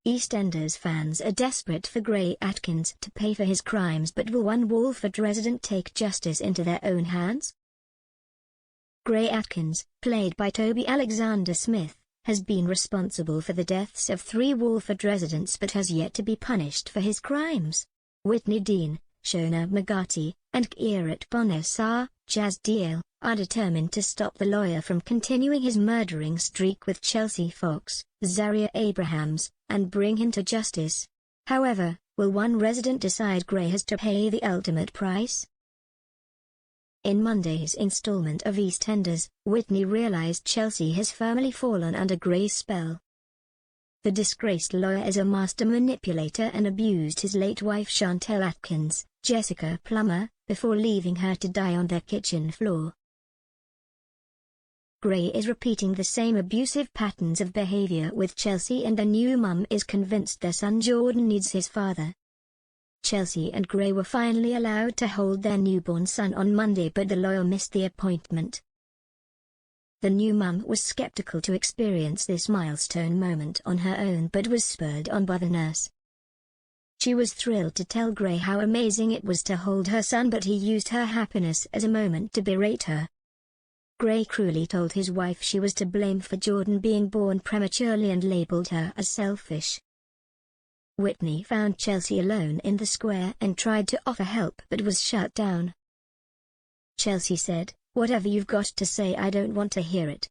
EastEnders fans are desperate for Gray Atkins to pay for his crimes, but will one Walford resident take justice into their own hands? Gray Atkins, played by Toby Alexander Smith, has been responsible for the deaths of 3 Walford residents but has yet to be punished for his crimes. Whitney Dean, Shona McGarty, and Kirat Bonassar, Jazz Deal, are determined to stop the lawyer from continuing his murdering streak with Chelsea Fox, Zaria Abrahams, and bring him to justice. However, will one resident decide Gray has to pay the ultimate price? In Monday's installment of EastEnders, Whitney realized Chelsea has firmly fallen under Gray's spell. The disgraced lawyer is a master manipulator and abused his late wife Chantel Atkins, Jessica Plummer, before leaving her to die on their kitchen floor. Gray is repeating the same abusive patterns of behavior with Chelsea, and the new mum is convinced their son Jordan needs his father. Chelsea and Gray were finally allowed to hold their newborn son on Monday, but the lawyer missed the appointment. The new mum was skeptical to experience this milestone moment on her own but was spurred on by the nurse. She was thrilled to tell Gray how amazing it was to hold her son, but he used her happiness as a moment to berate her. Gray cruelly told his wife she was to blame for Jordan being born prematurely and labeled her as selfish. Whitney found Chelsea alone in the square and tried to offer help but was shut down. Chelsea said, "Whatever you've got to say, I don't want to hear it."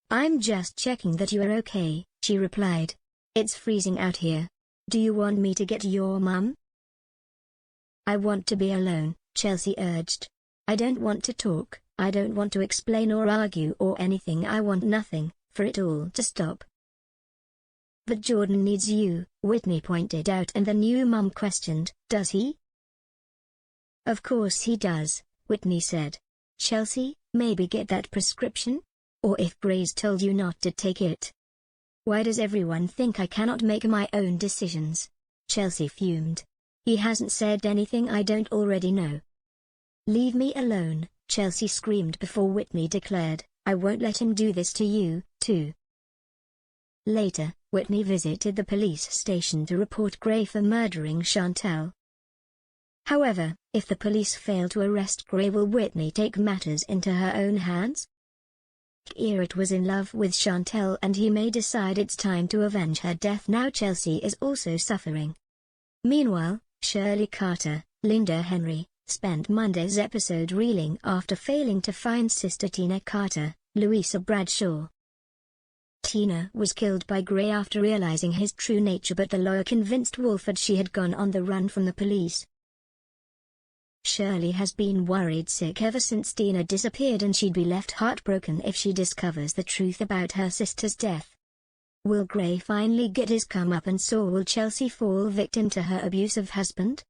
"I'm just checking that you are okay," she replied. "It's freezing out here. Do you want me to get your mum?" "I want to be alone," Chelsea urged. "I don't want to talk, I don't want to explain or argue or anything. I want nothing, for it all to stop." "But Jordan needs you," Whitney pointed out, and the new mum questioned, "Does he?" "Of course he does," Whitney said. "Chelsea, maybe get that prescription? Or if Gray's told you not to take it. Why does everyone think I cannot make my own decisions?" Chelsea fumed. "He hasn't said anything I don't already know." "Leave me alone," Chelsea screamed before Whitney declared, "I won't let him do this to you, too." Later, Whitney visited the police station to report Gray for murdering Chantel. However, if the police fail to arrest Gray, will Whitney take matters into her own hands? Kirat was in love with Chantel and he may decide it's time to avenge her death. Now Chelsea is also suffering. Meanwhile, Shirley Carter, Linda Henry, spent Monday's episode reeling after failing to find sister Tina Carter, Louisa Bradshaw. Tina was killed by Gray after realizing his true nature, but the lawyer convinced Walford she had gone on the run from the police. Shirley has been worried sick ever since Tina disappeared, and she'd be left heartbroken if she discovers the truth about her sister's death. Will Gray finally get his comeuppance, or will Chelsea fall victim to her abusive husband?